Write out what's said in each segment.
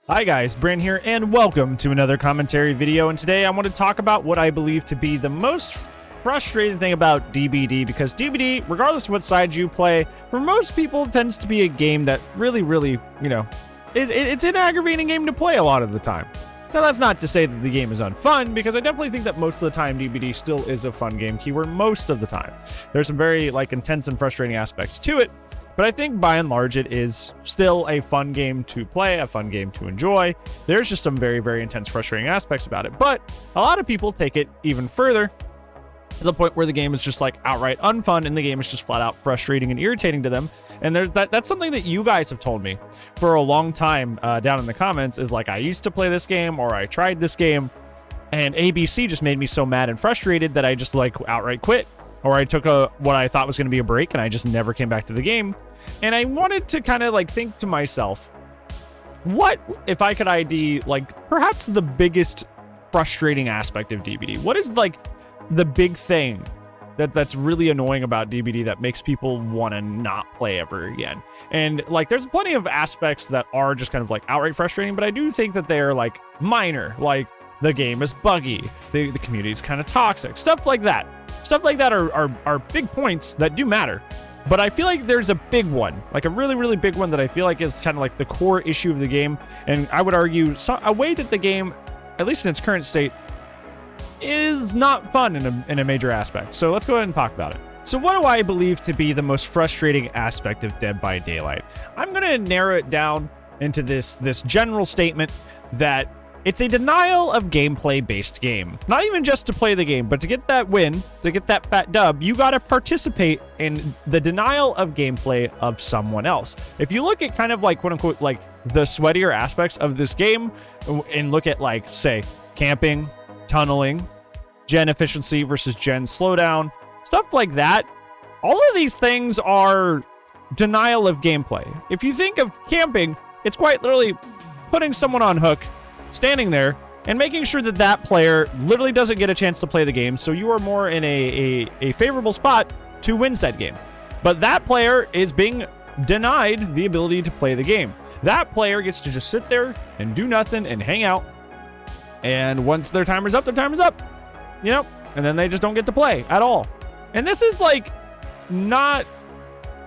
Hi guys, Bryn here, and welcome to another commentary video. And today I want to talk about what I believe to be the most frustrating thing about DBD, because DBD, regardless of what side you play, for most people tends to be a game that really, it's an aggravating game to play a lot of the time. Now that's not to say that the game is unfun, because I definitely think that most of the time DBD still is a fun game, keyword most of the time. There's some very intense and frustrating aspects to it, but I think by and large it is still a fun game to play, a fun game to enjoy. There's just some very, very intense, frustrating aspects about it. But a lot of people take it even further to the point where the game is just outright unfun, and the game is just flat out frustrating and irritating to them. And that's something that you guys have told me for a long time down in the comments, is I used to play this game, or I tried this game, and ABC just made me so mad and frustrated that I just outright quit. Or I took what I thought was going to be a break, and I just never came back to the game. And I wanted to kind of think to myself, what if I could ID perhaps the biggest frustrating aspect of DBD? What is the big thing that's really annoying about DBD that makes people want to not play ever again? And there's plenty of aspects that are just kind of outright frustrating, but I do think that they're minor. The game is buggy, the community is kind of toxic, stuff like that. Stuff like that are big points that do matter. But I feel like there's a big one, a really, really big one that I feel is kind of the core issue of the game. And I would argue a way that the game, at least in its current state, is not fun in a major aspect. So let's go ahead and talk about it. So what do I believe to be the most frustrating aspect of Dead by Daylight? I'm going to narrow it down into this general statement that it's a denial of gameplay based game. Not even just to play the game, but to get that win, to get that fat dub, you got to participate in the denial of gameplay of someone else. If you look at kind of quote unquote the sweatier aspects of this game, and look at say camping, tunneling, gen efficiency versus gen slowdown, stuff like that, all of these things are denial of gameplay. If you think of camping, it's quite literally putting someone on hook, standing there, and making sure that that player literally doesn't get a chance to play the game, so you are more in a favorable spot to win said game. But that player is being denied the ability to play the game. That player gets to just sit there and do nothing and hang out, and once their timer's up, and then they just don't get to play at all. And this is not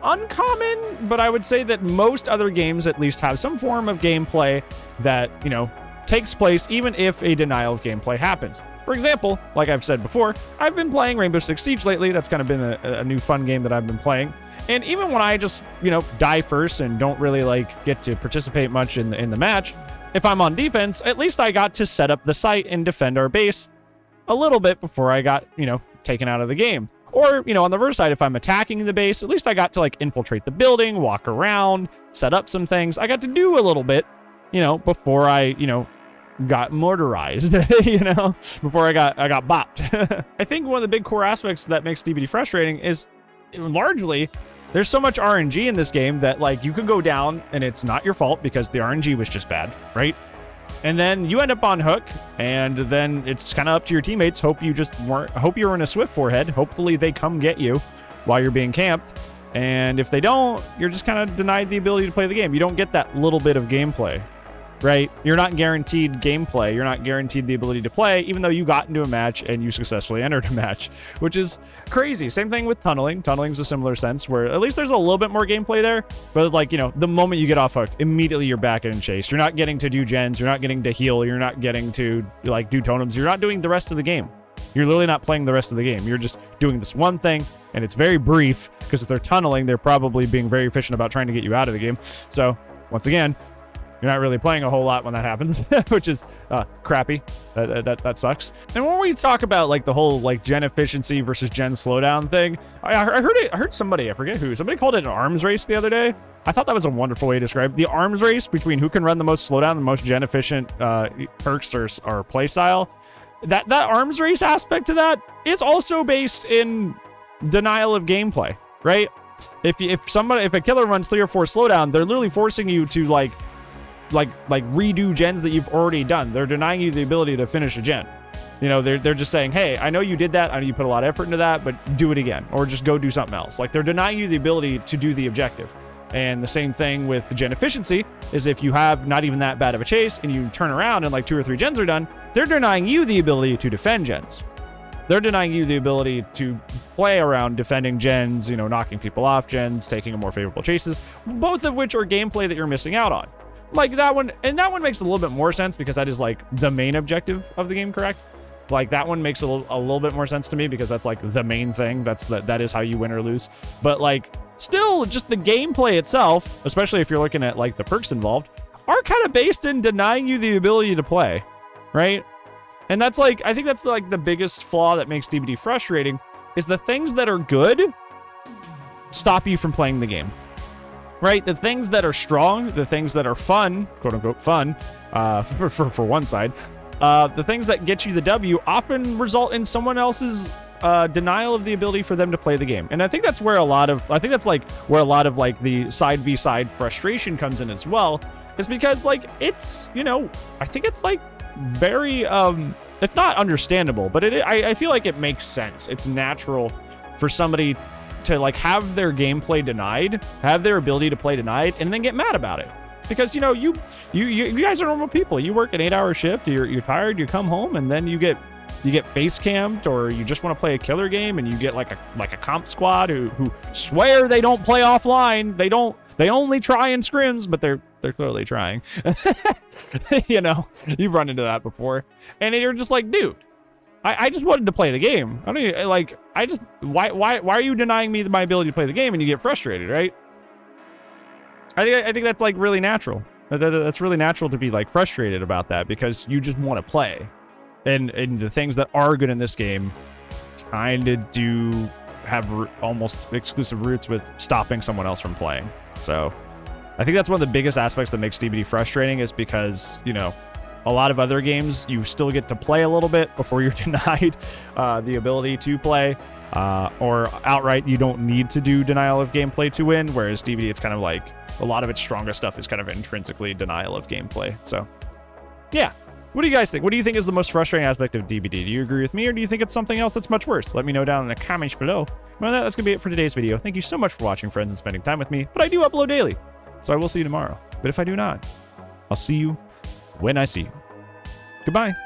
uncommon, but I would say that most other games at least have some form of gameplay that, takes place even if a denial of gameplay happens. For example, like I've said before, I've been playing Rainbow Six Siege lately. That's kind of been a new fun game that I've been playing. And even when I just, die first and don't really get to participate much in the match, if I'm on defense, at least I got to set up the site and defend our base a little bit before I got, taken out of the game. Or, on the reverse side, if I'm attacking the base, at least I got to infiltrate the building, walk around, set up some things. I got to do a little bit, before I, got mortarized, before I got bopped. I think one of the big core aspects that makes DBD frustrating is largely there's so much RNG in this game that you could go down and it's not your fault because the RNG was just bad, right? And then you end up on hook, and then it's kind of up to your teammates. Hope you're in a swift forehead. Hopefully they come get you while you're being camped. And if they don't, you're just kind of denied the ability to play the game. You don't get that little bit of gameplay, right? You're not guaranteed gameplay. You're not guaranteed the ability to play, even though you got into a match and you successfully entered a match, which is crazy. Same thing with tunneling. Tunneling's a similar sense where at least there's a little bit more gameplay there, but the moment you get off hook, immediately you're back in chase. You're not getting to do gens. You're not getting to heal. You're not getting to do totems. You're not doing the rest of the game. You're literally not playing the rest of the game. You're just doing this one thing, and it's very brief, because if they're tunneling, they're probably being very efficient about trying to get you out of the game. So once again, you're not really playing a whole lot when that happens, which is crappy. That sucks. And when we talk about the whole gen efficiency versus gen slowdown thing, I heard somebody, I forget who, somebody called it an arms race the other day. I thought that was a wonderful way to describe the arms race between who can run the most slowdown, the most gen efficient perks or play style. That arms race aspect to that is also based in denial of gameplay, right? If a killer runs 3 or 4 slowdown, they're literally forcing you to redo gens that you've already done. They're denying you the ability to finish a gen. They're just saying, hey, I know you did that. I know you put a lot of effort into that, but do it again, or just go do something else. They're denying you the ability to do the objective. And the same thing with the gen efficiency is if you have not even that bad of a chase and you turn around and like 2 or 3 gens are done, they're denying you the ability to defend gens. They're denying you the ability to play around defending gens, you know, knocking people off gens, taking a more favorable chases, both of which are gameplay that you're missing out on. Like that one, and that one makes a little bit more sense because that is like the main objective of the game, correct? Like that one makes a little bit more sense to me because that's like the main thing. That is how you win or lose. But like still just the gameplay itself, especially if you're looking at like the perks involved, are kind of based in denying you the ability to play, right? And that's like, I think that's like the biggest flaw that makes DBD frustrating is the things that are good stop you from playing the game, right? The things that are strong, the things that are fun, quote unquote fun, for one side, the things that get you the W often result in someone else's denial of the ability for them to play the game. And I think that's where I think that's like where a lot of like the side v side frustration comes in as well, is because like it's, you know, I think it's like very it's not understandable, but I feel like it makes sense. It's natural for somebody to like have their gameplay denied, have their ability to play denied, and then get mad about it. Because, you know, you guys are normal people. You work an 8-hour shift, you're tired, you come home, and then you get face camped, or you just want to play a killer game and you get like a comp squad who swear they don't play offline. They only try in scrims, but they're clearly trying. You know, you've run into that before. And you're just like, dude, I just wanted to play the game. I don't like, why are you denying me my ability to play the game? And you get frustrated, right? I think that's like really natural. That's really natural to be like frustrated about that because you just want to play. And the things that are good in this game kind of do have almost exclusive roots with stopping someone else from playing. So I think that's one of the biggest aspects that makes DBD frustrating, is because, you know, a lot of other games, you still get to play a little bit before you're denied the ability to play, or outright you don't need to do denial of gameplay to win, whereas DBD, it's kind of like a lot of its strongest stuff is kind of intrinsically denial of gameplay. So yeah. What do you guys think? What do you think is the most frustrating aspect of DBD? Do you agree with me, or do you think it's something else that's much worse? Let me know down in the comments below. Well, that's going to be it for today's video. Thank you so much for watching, friends, and spending time with me. But I do upload daily, so I will see you tomorrow. But if I do not, I'll see you when I see you. Goodbye.